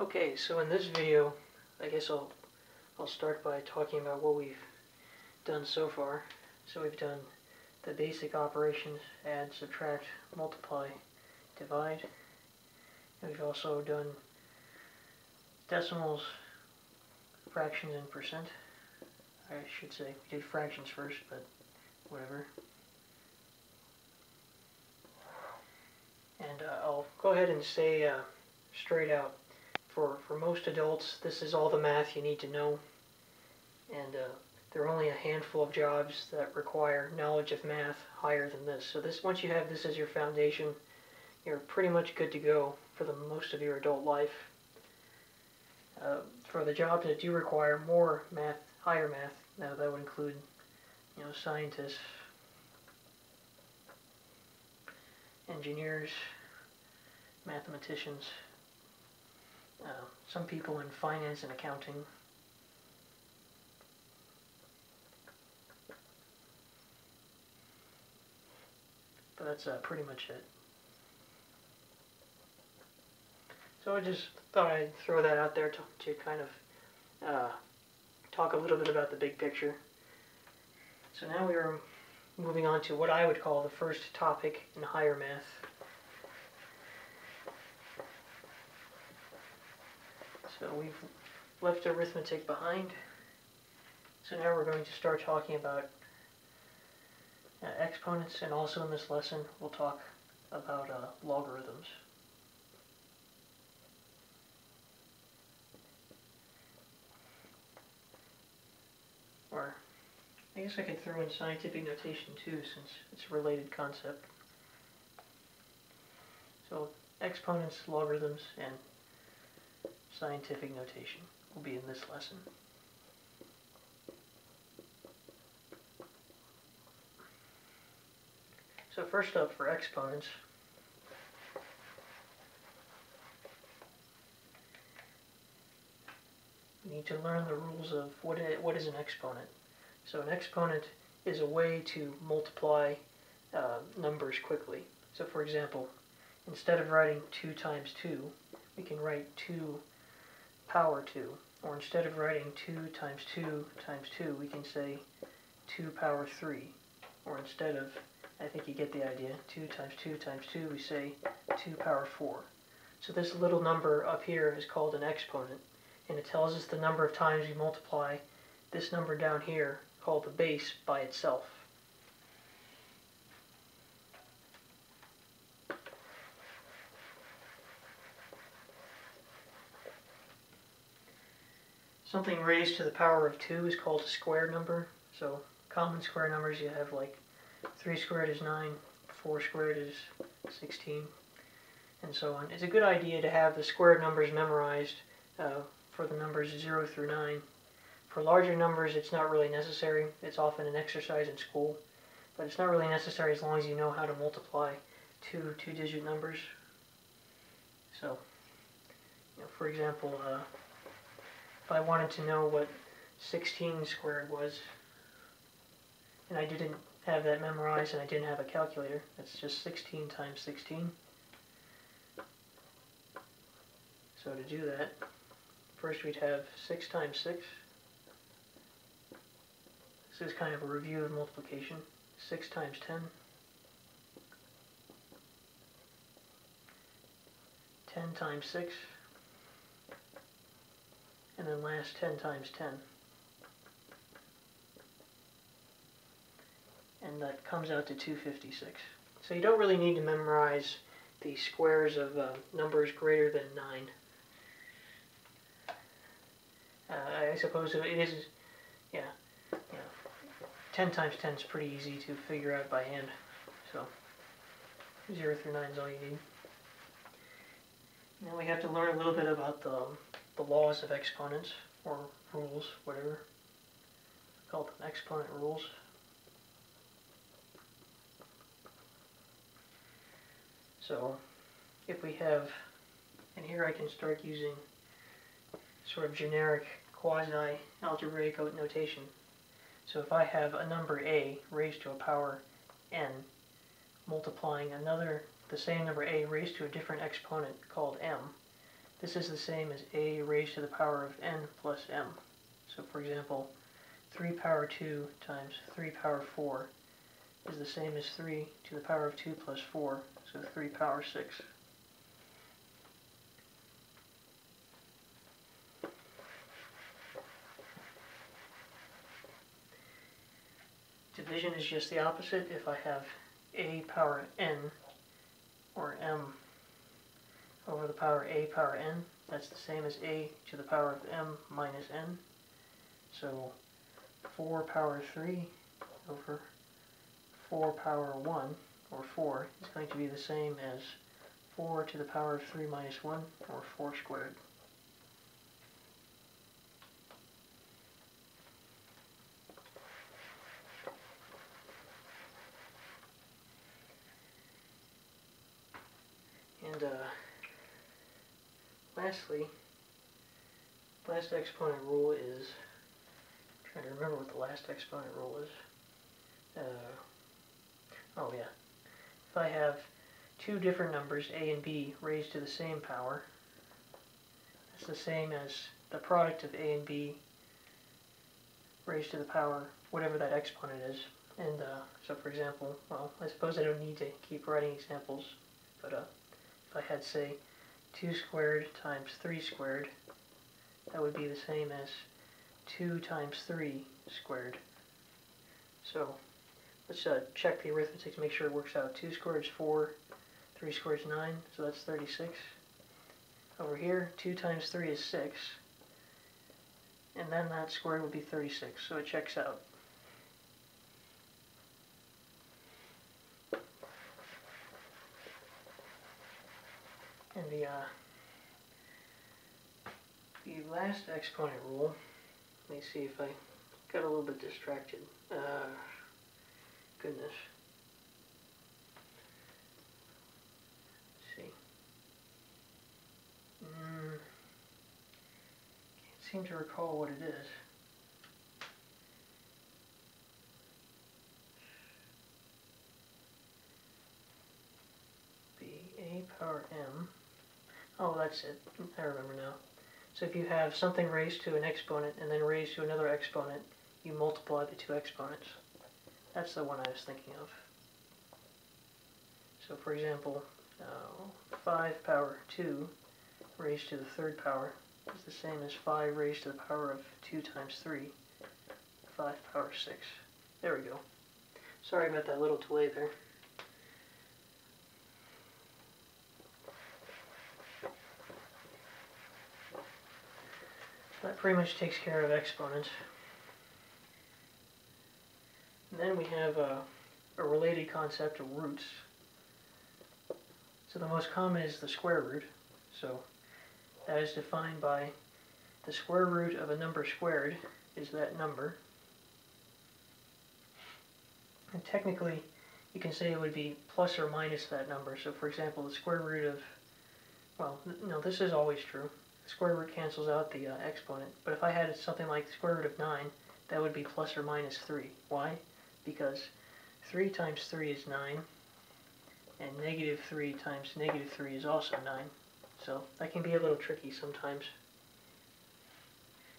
Okay, so in this video, I guess I'll start by talking about what we've done so far. So we've done the basic operations: add, subtract, multiply, divide. And we've also done decimals, fractions, and percent. I should say we did fractions first, but whatever. And I'll go ahead and say straight out, for most adults, this is all the math you need to know. And there are only a handful of jobs that require knowledge of math higher than this. So once you have this as your foundation, you're pretty much good to go for the most of your adult life. For the jobs that do require more math, higher math, now that would include, scientists, engineers, mathematicians, some people in finance and accounting. But that's pretty much it. So I just thought I'd throw that out there to kind of talk a little bit about the big picture. So now we are moving on to what I would call the first topic in higher math. So we've left arithmetic behind. So now we're going to start talking about exponents, and also in this lesson we'll talk about logarithms. Or I guess I could throw in scientific notation too, since it's a related concept. So exponents, logarithms, and scientific notation will be in this lesson. So first up, for exponents, we need to learn the rules of what is an exponent. So an exponent is a way to multiply numbers quickly. So for example, instead of writing 2 times 2, we can write 2 power 2. Or instead of writing 2 times 2 times 2, we can say 2 power 3. Or instead of, I think you get the idea, 2 times 2 times 2, we say 2 power 4. So this little number up here is called an exponent, and it tells us the number of times we multiply this number down here, called the base, by itself. Something raised to the power of 2 is called a square number. So common square numbers, you have like 3 squared is 9, 4 squared is 16, and so on. It's a good idea to have the square numbers memorized for the numbers 0 through 9. For larger numbers, it's not really necessary. It's often an exercise in school, but it's not really necessary as long as you know how to multiply two-digit numbers. So, for example, if I wanted to know what 16 squared was, and I didn't have that memorized and I didn't have a calculator, that's just 16 times 16. So to do that, first we'd have 6 times 6. This is kind of a review of multiplication. 6 times 10. 10 times 6. And then last 10 times 10. And that comes out to 256. So you don't really need to memorize the squares of numbers greater than 9. I suppose it is, 10 times 10 is pretty easy to figure out by hand. So 0 through 9 is all you need. Now we have to learn a little bit about the laws of exponents, or rules, whatever. I call them exponent rules. So if we have, and here I can start using sort of generic quasi-algebraic notation. So if I have a number a raised to a power n multiplying the same number a raised to a different exponent called m, this is the same as a raised to the power of n plus m. So for example, 3 power 2 times 3 power 4 is the same as 3 to the power of 2 plus 4, so 3 power 6. Division is just the opposite. If I have a power n, or m, over the power a power n, that's the same as a to the power of m minus n. So 4 power 3 over 4 power 1, or 4, is going to be the same as 4 to the power of 3 minus 1, or 4 squared. And lastly, last exponent rule is, I'm trying to remember what the last exponent rule is. Oh yeah, if I have two different numbers, a and b, raised to the same power, that's the same as the product of a and b raised to the power, whatever that exponent is. And so for example, well, I suppose I don't need to keep writing examples, but if I had, say, 2 squared times 3 squared, that would be the same as 2 times 3 squared. So let's check the arithmetic to make sure it works out. 2 squared is 4, 3 squared is 9, so that's 36. Over here, 2 times 3 is 6, and then that squared would be 36, so it checks out. And the last exponent rule, let me see if I got a little bit distracted. Goodness. Let's see. Can't seem to recall what it is. A power m. Oh, that's it. I remember now. So if you have something raised to an exponent and then raised to another exponent, you multiply the two exponents. That's the one I was thinking of. So for example, 5 power 2 raised to the third power is the same as 5 raised to the power of 2 times 3, 5 power 6. There we go. Sorry about that little delay there. That pretty much takes care of exponents. And then we have a related concept of roots. So the most common is the square root. So that is defined by the square root of a number squared is that number. And technically, you can say it would be plus or minus that number. So for example, the square root of, well, no, this is always true. The square root cancels out the exponent. But if I had something like the square root of 9, that would be plus or minus 3. Why? Because 3 times 3 is 9, and negative 3 times negative 3 is also 9. So that can be a little tricky sometimes.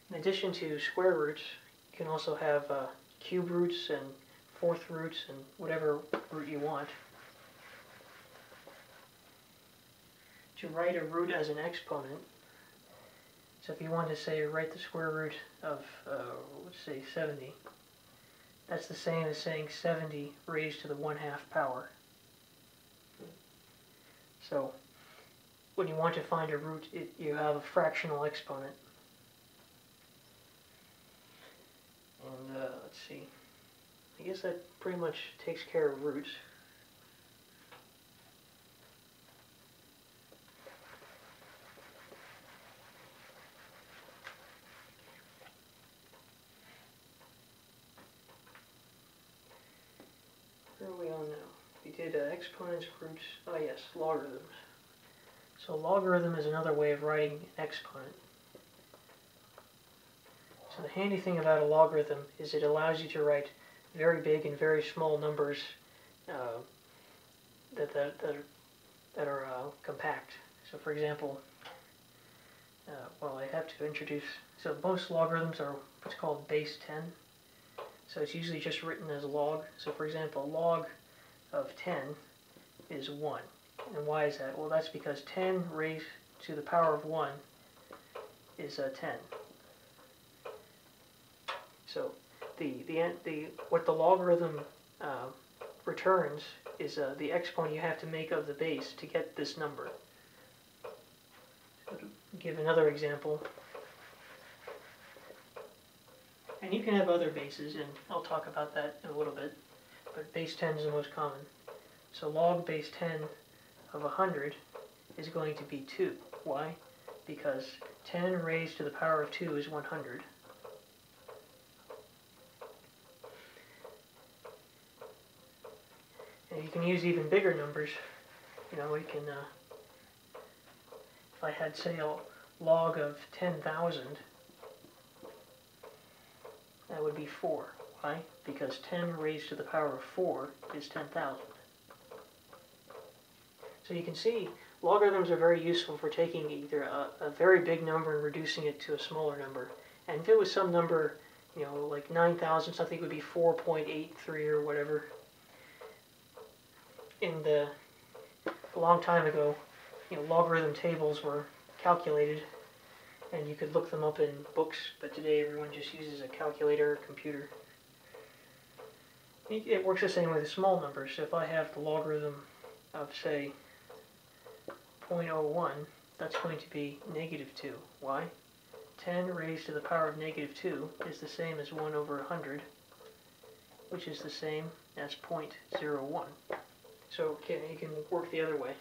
In addition to square roots, you can also have cube roots and fourth roots and whatever root you want. To write a root as an exponent, so if you want to say write the square root of, let's say 70, that's the same as saying 70 raised to the 1/2 power. So when you want to find a root, you have a fractional exponent. And let's see, I guess that pretty much takes care of roots. Where are we on now? We did exponents, roots, oh yes, logarithms. So logarithm is another way of writing an exponent. So the handy thing about a logarithm is it allows you to write very big and very small numbers that are compact. So for example, well, I have to introduce, so most logarithms are what's called base 10. So it's usually just written as log. So for example, log of 10 is 1. And why is that? Well, that's because 10 raised to the power of 1 is 10. So what the logarithm returns is the exponent you have to make of the base to get this number. So to give another example, and you can have other bases, and I'll talk about that in a little bit, but base 10 is the most common. So log base 10 of 100 is going to be 2. Why? Because 10 raised to the power of 2 is 100. And you can use even bigger numbers. You know, we can, if I had, say, a log of 10,000, that would be 4. Why? Because 10 raised to the power of 4 is 10,000. So you can see logarithms are very useful for taking either a very big number and reducing it to a smaller number. And if it was some number, you know, like 9,000 something, it would be 4.83 or whatever. A long time ago, you know, logarithm tables were calculated, and you could look them up in books, but today everyone just uses a calculator or computer. It works the same with small numbers. So if I have the logarithm of, say, 0.01, that's going to be -2. Why? 10 raised to the power of -2 is the same as 1 over 100, which is the same as 0.01. So you can work the other way.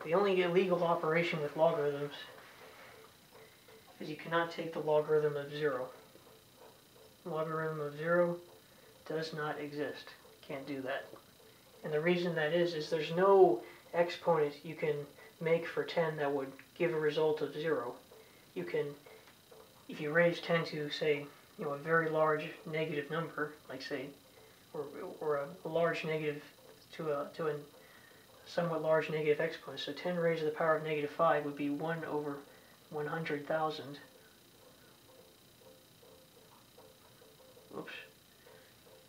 The only illegal operation with logarithms is you cannot take the logarithm of 0. Logarithm of 0 does not exist. Can't do that. And the reason that is there's no exponent you can make for 10 that would give a result of 0. You can, if you raise 10 to, say, you know, a very large negative number, like, say, or a large negative to a somewhat large negative exponent. So 10 raised to the power of -5 would be 1 over 100,000. Oops,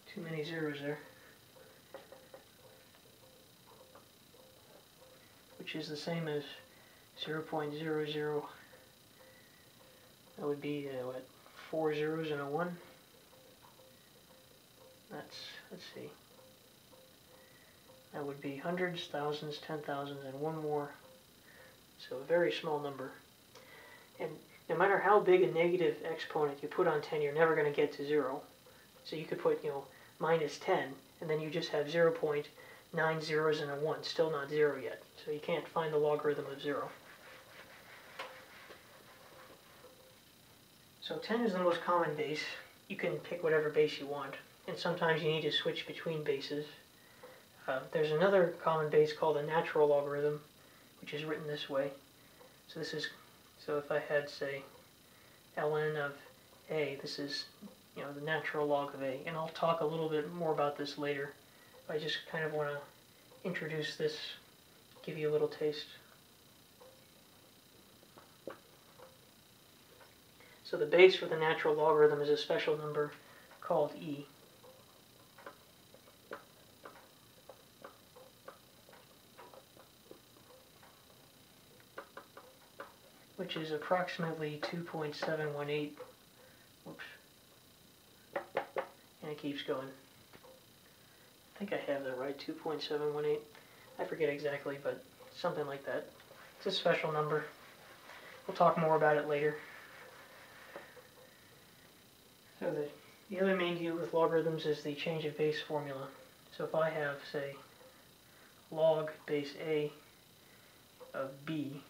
too many zeros there. Which is the same as 0.00. That would be, what, 4 zeros and a 1? Let's see. That would be hundreds, thousands, 10,000s, and one more. So a very small number. And no matter how big a negative exponent you put on 10, you're never going to get to 0. So you could put, you know, -10, and then you just have 0.9 zeros and a 1, still not 0 yet. So you can't find the logarithm of 0. So 10 is the most common base. You can pick whatever base you want, and sometimes you need to switch between bases. There's another common base called a natural logarithm, which is written this way. So if I had, say, ln of a, this is, you know, the natural log of a, and I'll talk a little bit more about this later. I just kind of want to introduce this, give you a little taste. So the base for the natural logarithm is a special number called e. Which is approximately 2.718. Whoops. And it keeps going. I think I have that right, 2.718. I forget exactly, but something like that. It's a special number. We'll talk more about it later. So the other main view with logarithms is the change of base formula. So if I have, say, log base a of b,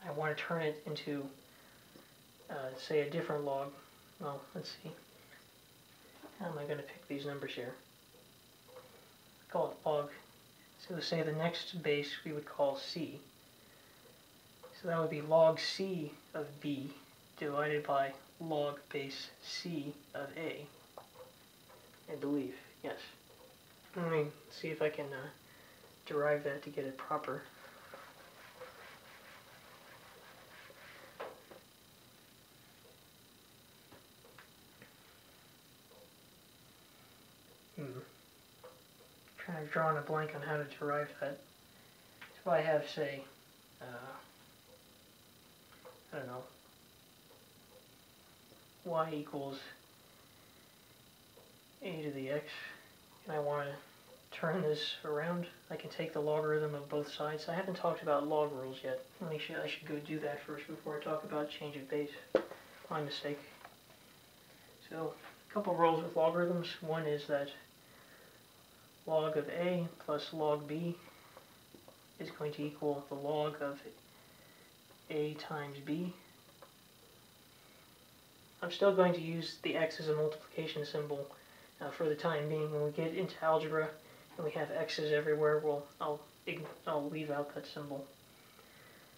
I want to turn it into, say, a different log. Well, let's see. How am I going to pick these numbers here? Call it log. So say the next base we would call c. So that would be log c of b divided by log base c of a. I believe, yes. Let me see if I can derive that to get it proper. I've drawn a blank on how to derive that. So if I have, say, I don't know, y equals a to the x, and I want to turn this around, I can take the logarithm of both sides. I haven't talked about log rules yet. I should go do that first before I talk about change of base. My mistake. So, a couple rules with logarithms. One is that log of a plus log b is going to equal the log of a times b. I'm still going to use the x as a multiplication symbol for the time being. When we get into algebra and we have x's everywhere, I'll leave out that symbol.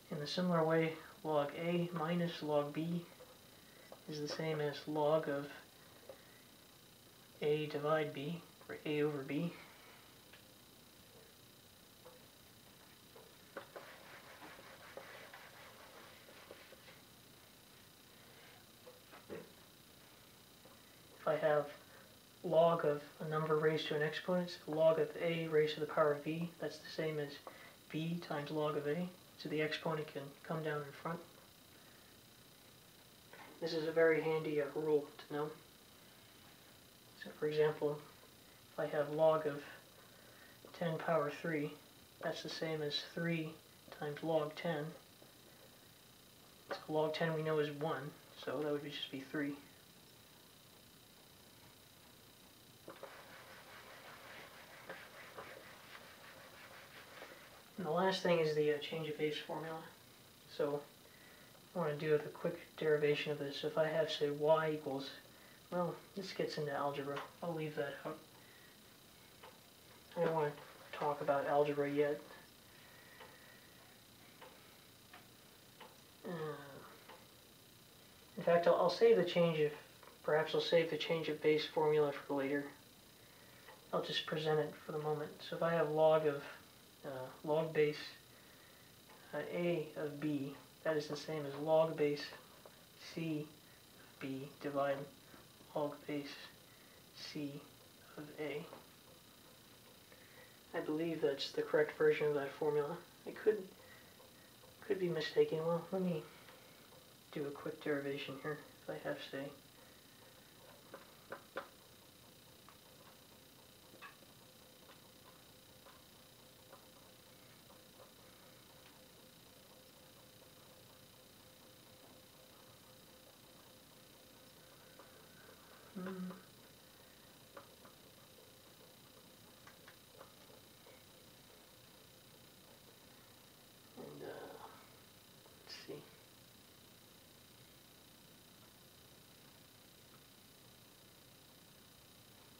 In a similar way, log a minus log b is the same as log of a divide b, or a over b. If I have log of a number raised to an exponent, log of a raised to the power of b, that's the same as b times log of a, so the exponent can come down in front. This is a very handy rule to know. So for example, if I have log of 10 power 3, that's the same as 3 times log 10. So log 10 we know is 1, so that would just be 3. And the last thing is the change of base formula. So I want to do a quick derivation of this. So if I have, say, y equals, well, this gets into algebra. I'll leave that out. I don't want to talk about algebra yet. In fact, I'll save the change of, perhaps I'll save the change of base formula for later. I'll just present it for the moment. So if I have log of log base a of b, that is the same as log base c of b divided log base c of a. I believe that's the correct version of that formula. I could be mistaken. Well, let me do a quick derivation here. If I have, say, let's see.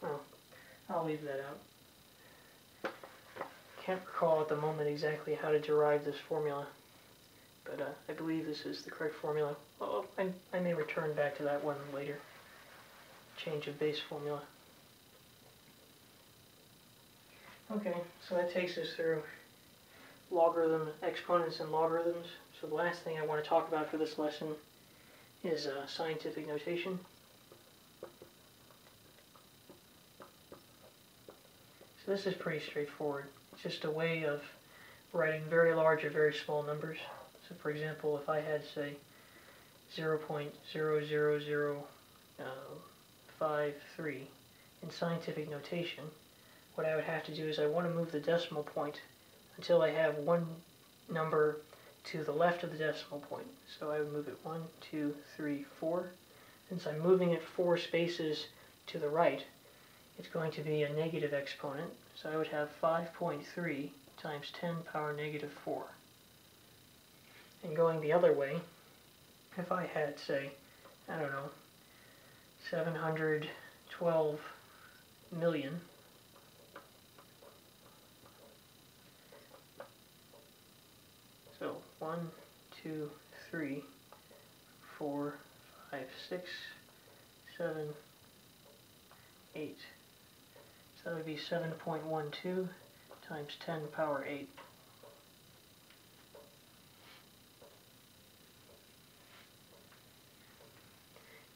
Oh, I'll leave that out. Can't recall at the moment exactly how to derive this formula, but I believe this is the correct formula. Well, I may return back to that one later. Change of base formula. Okay, so that takes us through logarithm, exponents, and logarithms. So the last thing I want to talk about for this lesson is scientific notation. So this is pretty straightforward. It's just a way of writing very large or very small numbers. So for example, if I had, say, 0.00053 in scientific notation, what I would have to do is I want to move the decimal point until I have one number to the left of the decimal point. So I would move it 1, 2, 3, 4. Since I'm moving it 4 spaces to the right, it's going to be a negative exponent. So I would have 5.3 times 10 power negative 4. And going the other way, if I had, say, I don't know, 712 million, so 1, 2, 3, 4, 5, 6, 7, 8. So that would be 7.12 times 10 power 8.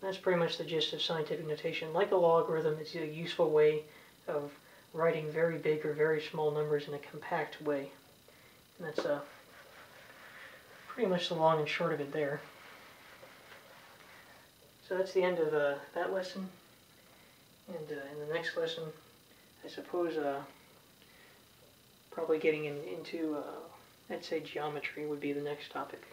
That's pretty much the gist of scientific notation. Like a logarithm, it's a useful way of writing very big or very small numbers in a compact way. And that's pretty much the long and short of it there. So that's the end of that lesson. And in the next lesson, I suppose probably getting into, I'd say geometry would be the next topic.